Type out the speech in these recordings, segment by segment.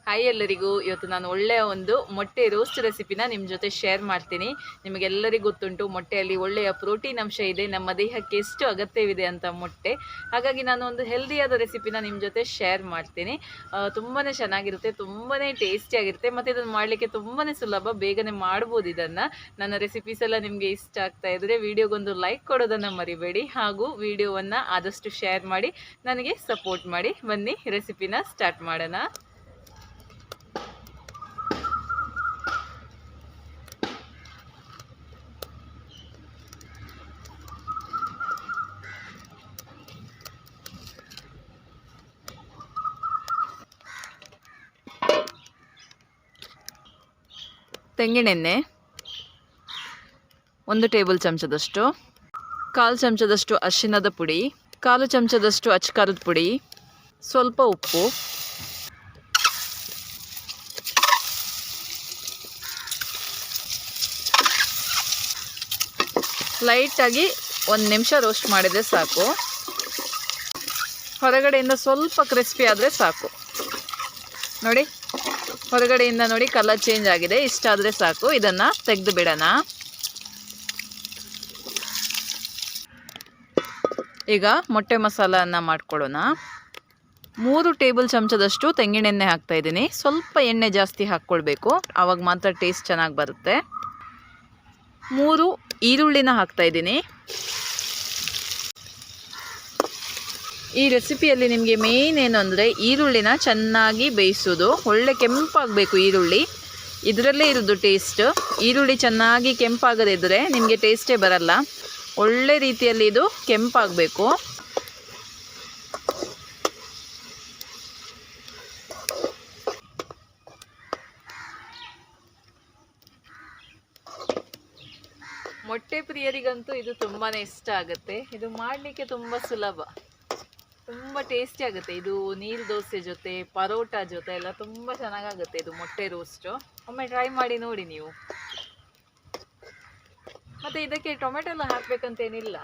Hi ಎಲ್ಲರಿಗೂ, ಇವತ್ತು ನಾನು ಒಳ್ಳೆಯ ಒಂದು ಮೊಟ್ಟೆ ರೋಸ್ಟ್ ರೆಸಿಪಿನ ನಿಮ್ಮ ಜೊತೆ ಶೇರ್ ಮಾಡ್ತೀನಿ. ನಿಮಗೆಲ್ಲರಿಗೂ ಗೊತ್ತುಂಟು ಮೊಟ್ಟೆಯಲ್ಲಿ ಒಳ್ಳೆಯ ಪ್ರೋಟೀನ್ ಅಂಶ ಇದೆ, ನಮ್ಮ ದೇಹಕ್ಕೆ ಎಷ್ಟು ಅಗತ್ಯವಿದೆ ಅಂತ ಮೊಟ್ಟೆ. ಹಾಗಾಗಿ ನಾನು ಒಂದು ಹೆಲ್ದಿಯಾದ ರೆಸಿಪಿನ ನಿಮ್ಮ ಜೊತೆ ಶೇರ್ ಮಾಡ್ತೀನಿ. ತುಂಬಾ ಚೆನ್ನಾಗಿರುತ್ತೆ, ತುಂಬಾ ಟೇಸ್ಟಿಯಾಗಿರುತ್ತೆ ಮತ್ತು ಇದನ್ನು ಮಾಡಲಿಕ್ಕೆ ತುಂಬಾ ಸುಲಭ, ಬೇಗನೆ ಮಾಡ್ಬೋದು ಇದನ್ನು. ನನ್ನ ರೆಸಿಪೀಸ್ ಎಲ್ಲ ನಿಮಗೆ ಇಷ್ಟ ಆಗ್ತಾ ಇದ್ದರೆ ವಿಡಿಯೋಗೊಂದು ಲೈಕ್ ಕೊಡೋದನ್ನು ಮರಿಬೇಡಿ, ಹಾಗೂ ವಿಡಿಯೋವನ್ನು ಆದಷ್ಟು ಶೇರ್ ಮಾಡಿ ನನಗೆ ಸಪೋರ್ಟ್ ಮಾಡಿ. ಬನ್ನಿ ರೆಸಿಪಿನ ಸ್ಟಾರ್ಟ್ ಮಾಡೋಣ. ತೆಂಗಿನೆಣ್ಣೆ 1 ಟೇಬಲ್ ಚಮಚದಷ್ಟು, 1/4 ಚಮಚದಷ್ಟು ಅರಿಶಿಣದ ಪುಡಿ, 1/4 ಚಮಚದಷ್ಟು ಅಚ್ಚಕಾರದ ಪುಡಿ, ಸ್ವಲ್ಪ ಉಪ್ಪು, ಲೈಟಾಗಿ 1 ನಿಮಿಷ ರೋಸ್ಟ್ ಮಾಡಿದರೆ ಸಾಕು. ಹೊರಗಡೆಯಿಂದ ಸ್ವಲ್ಪ ಕ್ರಿಸ್ಪಿ ಆದರೆ ಸಾಕು. ನೋಡಿ, ಹೊರಗಡೆಯಿಂದ ನೋಡಿ ಕಲರ್ ಚೇಂಜ್ ಆಗಿದೆ, ಇಷ್ಟಾದರೆ ಸಾಕು. ಇದನ್ನು ತೆಗೆದು ಬಿಡೋಣ. ಈಗ ಮೊಟ್ಟೆ ಮಸಾಲನ್ನು ಮಾಡ್ಕೊಳ್ಳೋಣ. 3 ಟೇಬಲ್ ಚಮಚದಷ್ಟು ತೆಂಗಿನೆಣ್ಣೆ ಹಾಕ್ತಾಯಿದ್ದೀನಿ. ಸ್ವಲ್ಪ ಎಣ್ಣೆ ಜಾಸ್ತಿ ಹಾಕ್ಕೊಳ್ಬೇಕು, ಆವಾಗ ಮಾತ್ರ ಟೇಸ್ಟ್ ಚೆನ್ನಾಗಿ ಬರುತ್ತೆ. 3 ಈರುಳ್ಳಿನ ಹಾಕ್ತಾಯಿದ್ದೀನಿ. ಈ ರೆಸಿಪಿಯಲ್ಲಿ ನಿಮಗೆ ಮೇನ್ ಏನು ಅಂದರೆ ಈರುಳ್ಳಿನ ಚೆನ್ನಾಗಿ ಬೇಯಿಸೋದು. ಒಳ್ಳೆ ಕೆಂಪಾಗಬೇಕು ಈರುಳ್ಳಿ, ಇದರಲ್ಲೇ ಇರೋದು ಟೇಸ್ಟ್. ಈರುಳ್ಳಿ ಚೆನ್ನಾಗಿ ಕೆಂಪಾಗದಿದ್ದರೆ ನಿಮಗೆ ಟೇಸ್ಟೇ ಬರಲ್ಲ. ಒಳ್ಳೆ ರೀತಿಯಲ್ಲಿ ಇದು ಕೆಂಪಾಗಬೇಕು. ಮೊಟ್ಟೆ ಪ್ರಿಯರಿಗಂತೂ ಇದು ತುಂಬಾ ಇಷ್ಟ ಆಗುತ್ತೆ. ಇದು ಮಾಡಲಿಕ್ಕೆ ತುಂಬ ಸುಲಭ, ತುಂಬ ಟೇಸ್ಟಿ ಆಗುತ್ತೆ. ಇದು ನೀರು ದೋಸೆ ಜೊತೆ, ಪರೋಟ ಜೊತೆ ಎಲ್ಲ ತುಂಬ ಚೆನ್ನಾಗಾಗುತ್ತೆ ಇದು ಮೊಟ್ಟೆ ರೋಸ್ಟು. ಒಮ್ಮೆ ಟ್ರೈ ಮಾಡಿ ನೋಡಿ ನೀವು. ಮತ್ತು ಇದಕ್ಕೆ ಟೊಮೆಟೊ ಎಲ್ಲ ಹಾಕಬೇಕಂತೇನಿಲ್ಲ,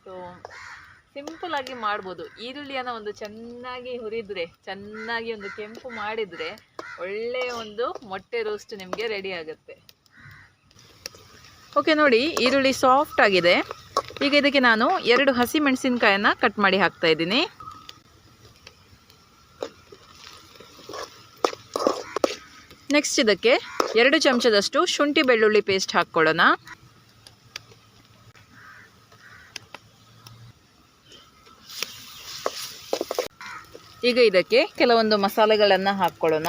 ಸೊ ಸಿಂಪಲಾಗಿ ಮಾಡ್ಬೋದು. ಈರುಳ್ಳಿಯನ್ನು ಒಂದು ಚೆನ್ನಾಗಿ ಹುರಿದರೆ, ಚೆನ್ನಾಗಿ ಒಂದು ಕೆಂಪು ಮಾಡಿದರೆ ಒಳ್ಳೆಯ ಒಂದು ಮೊಟ್ಟೆ ರೋಸ್ಟ್ ನಿಮಗೆ ರೆಡಿ ಆಗುತ್ತೆ. ಓಕೆ, ನೋಡಿ ಈರುಳ್ಳಿ ಸಾಫ್ಟ್ ಆಗಿದೆ. ಈಗ ಇದಕ್ಕೆ ನಾನು 2 ಹಸಿ ಮೆಣಸಿನ್ಕಾಯನ್ನು ಕಟ್ ಮಾಡಿ ಹಾಕ್ತಾಯಿದ್ದೀನಿ. ನೆಕ್ಸ್ಟ್ ಇದಕ್ಕೆ 2 ಚಮಚದಷ್ಟು ಶುಂಠಿ ಬೆಳ್ಳುಳ್ಳಿ ಪೇಸ್ಟ್ ಹಾಕ್ಕೊಳ್ಳೋಣ. ಈಗ ಇದಕ್ಕೆ ಕೆಲವೊಂದು ಮಸಾಲೆಗಳನ್ನು ಹಾಕ್ಕೊಳ್ಳೋಣ.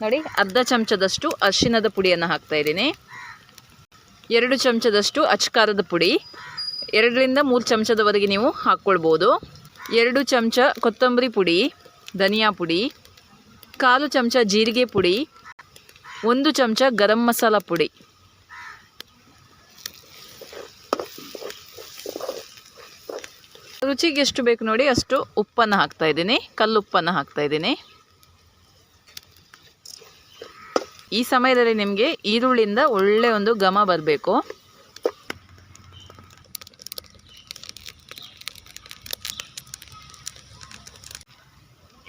ನೋಡಿ, ಅರ್ಧ ಚಮಚದಷ್ಟು ಅರಿಶಿಣದ ಪುಡಿಯನ್ನು ಹಾಕ್ತಾಯಿದ್ದೀನಿ, 2 ಚಮಚದಷ್ಟು ಅಚ್ಚಕಾರದ ಪುಡಿ, 2ರಿಂದ 3 ಚಮಚದವರೆಗೆ ನೀವು ಹಾಕ್ಕೊಳ್ಬೋದು. 2 ಚಮಚ ಕೊತ್ತಂಬರಿ ಪುಡಿ, ಧನಿಯಾ ಪುಡಿ, 1/4 ಚಮಚ ಜೀರಿಗೆ ಪುಡಿ, 1 ಚಮಚ ಗರಂ ಮಸಾಲ ಪುಡಿ. ರುಚಿಗೆ ಎಷ್ಟು ಬೇಕು ನೋಡಿ ಅಷ್ಟು ಉಪ್ಪನ್ನು ಹಾಕ್ತಾಯಿದ್ದೀನಿ, ಕಲ್ಲುಪ್ಪನ್ನು ಹಾಕ್ತಾಯಿದ್ದೀನಿ. ಈ ಸಮಯದಲ್ಲಿ ನಿಮಗೆ ಈರುಳ್ಳಿಯಿಂದ ಒಳ್ಳೆ ಒಂದು ಘಮ ಬರಬೇಕು.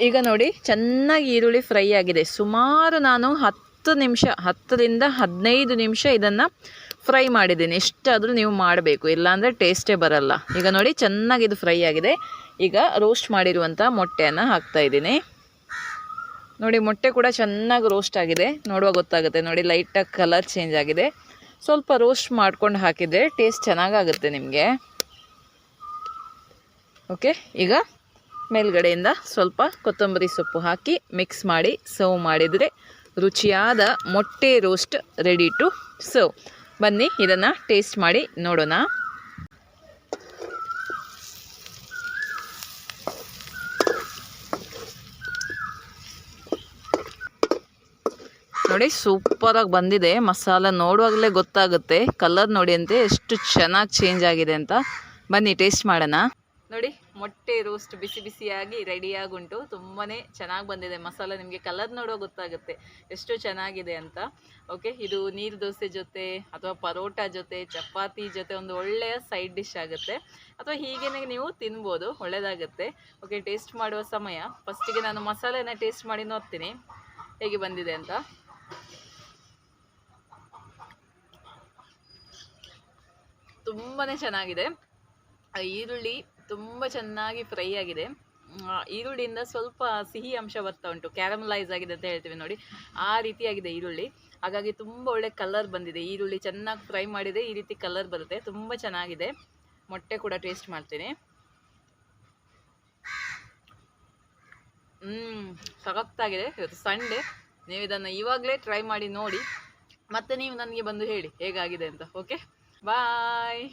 ಈಗ ನೋಡಿ, ಚೆನ್ನಾಗಿ ಈರುಳ್ಳಿ ಫ್ರೈ ಆಗಿದೆ. ಸುಮಾರು ನಾನು 10ರಿಂದ 15 ನಿಮಿಷ ಇದನ್ನು ಫ್ರೈ ಮಾಡಿದ್ದೀನಿ. ಎಷ್ಟಾದರೂ ನೀವು ಮಾಡಬೇಕು, ಇಲ್ಲಾಂದರೆ ಟೇಸ್ಟೇ ಬರಲ್ಲ. ಈಗ ನೋಡಿ, ಚೆನ್ನಾಗಿ ಇದು ಫ್ರೈ ಆಗಿದೆ. ಈಗ ರೋಸ್ಟ್ ಮಾಡಿರುವಂಥ ಮೊಟ್ಟೆಯನ್ನು ಹಾಕ್ತಾಯಿದ್ದೀನಿ. ನೋಡಿ, ಮೊಟ್ಟೆ ಕೂಡ ಚೆನ್ನಾಗಿ ರೋಸ್ಟ್ ಆಗಿದೆ, ನೋಡುವ ಗೊತ್ತಾಗುತ್ತೆ. ನೋಡಿ, ಲೈಟಾಗಿ ಕಲರ್ ಚೇಂಜ್ ಆಗಿದೆ. ಸ್ವಲ್ಪ ರೋಸ್ಟ್ ಮಾಡ್ಕೊಂಡು ಹಾಕಿದರೆ ಟೇಸ್ಟ್ ಚೆನ್ನಾಗಾಗುತ್ತೆ ನಿಮಗೆ. ಓಕೆ, ಈಗ ಮೇಲ್ಗಡೆಯಿಂದ ಸ್ವಲ್ಪ ಕೊತ್ತಂಬರಿ ಸೊಪ್ಪು ಹಾಕಿ ಮಿಕ್ಸ್ ಮಾಡಿ ಸರ್ವ್ ಮಾಡಿದರೆ ರುಚಿಯಾದ ಮೊಟ್ಟೆ ರೋಸ್ಟ್ ರೆಡಿ ಟು ಸರ್ವ್. ಬನ್ನಿ ಇದನ್ನು ಟೇಸ್ಟ್ ಮಾಡಿ ನೋಡೋಣ. ನೋಡಿ, ಸೂಪರಾಗಿ ಬಂದಿದೆ. ಮಸಾಲ ನೋಡುವಾಗಲೇ ಗೊತ್ತಾಗುತ್ತೆ. ಕಲರ್ ನೋಡಿ ಅಂತೆ ಎಷ್ಟು ಚೆನ್ನಾಗಿ ಚೇಂಜ್ ಆಗಿದೆ ಅಂತ. ಬನ್ನಿ ಟೇಸ್ಟ್ ಮಾಡೋಣ. ನೋಡಿ, ಮೊಟ್ಟೆ ರೋಸ್ಟ್ ಬಿಸಿ ಬಿಸಿಯಾಗಿ ರೆಡಿಯಾಗುಂಟು. ತುಂಬಾ ಚೆನ್ನಾಗಿ ಬಂದಿದೆ. ಮಸಾಲ ನಿಮಗೆ ಕಲರ್ ನೋಡೋ ಗೊತ್ತಾಗುತ್ತೆ ಎಷ್ಟು ಚೆನ್ನಾಗಿದೆ ಅಂತ. ಓಕೆ, ಇದು ನೀರು ದೋಸೆ ಜೊತೆ ಅಥವಾ ಪರೋಟ ಜೊತೆ, ಚಪಾತಿ ಜೊತೆ ಒಂದು ಒಳ್ಳೆಯ ಸೈಡ್ ಡಿಶ್ ಆಗುತ್ತೆ. ಅಥವಾ ಹೀಗೇ ನೀವು ತಿನ್ಬೋದು, ಒಳ್ಳೆಯದಾಗುತ್ತೆ. ಓಕೆ, ಟೇಸ್ಟ್ ಮಾಡುವ ಸಮಯ ಫಸ್ಟಿಗೆ ನಾನು ಮಸಾಲೆನ ಟೇಸ್ಟ್ ಮಾಡಿ ನೋಡ್ತೀನಿ. ಹೇಗೆ ಬಂದಿದೆ ಅಂತ. ತುಂಬಾ ಚೆನ್ನಾಗಿದೆ. ಈರುಳ್ಳಿ ತುಂಬ ಚೆನ್ನಾಗಿ ಫ್ರೈ ಆಗಿದೆ. ಈರುಳ್ಳಿಯಿಂದ ಸ್ವಲ್ಪ ಸಿಹಿ ಅಂಶ ಬರ್ತಾ ಉಂಟು, ಕ್ಯಾರಮಲೈಸ್ ಆಗಿದೆ ಅಂತ ಹೇಳ್ತೀವಿ ನೋಡಿ, ಆ ರೀತಿಯಾಗಿದೆ ಈರುಳ್ಳಿ. ಹಾಗಾಗಿ ತುಂಬ ಒಳ್ಳೆ ಕಲರ್ ಬಂದಿದೆ. ಈರುಳ್ಳಿ ಚೆನ್ನಾಗಿ ಫ್ರೈ ಮಾಡಿದರೆ ಈ ರೀತಿ ಕಲರ್ ಬರುತ್ತೆ, ತುಂಬ ಚೆನ್ನಾಗಿದೆ. ಮೊಟ್ಟೆ ಕೂಡ ಟೇಸ್ಟ್ ಮಾಡ್ತೀನಿ. ಸಖತ್ತಾಗಿದೆ. ಇವತ್ತು ಸಂಡೇ, ನೀವು ಇದನ್ನು ಇವಾಗಲೇ ಟ್ರೈ ಮಾಡಿ ನೋಡಿ, ಮತ್ತೆ ನೀವು ನನಗೆ ಬಂದು ಹೇಳಿ ಹೇಗಾಗಿದೆ ಅಂತ. ಓಕೆ, ಬಾಯ್.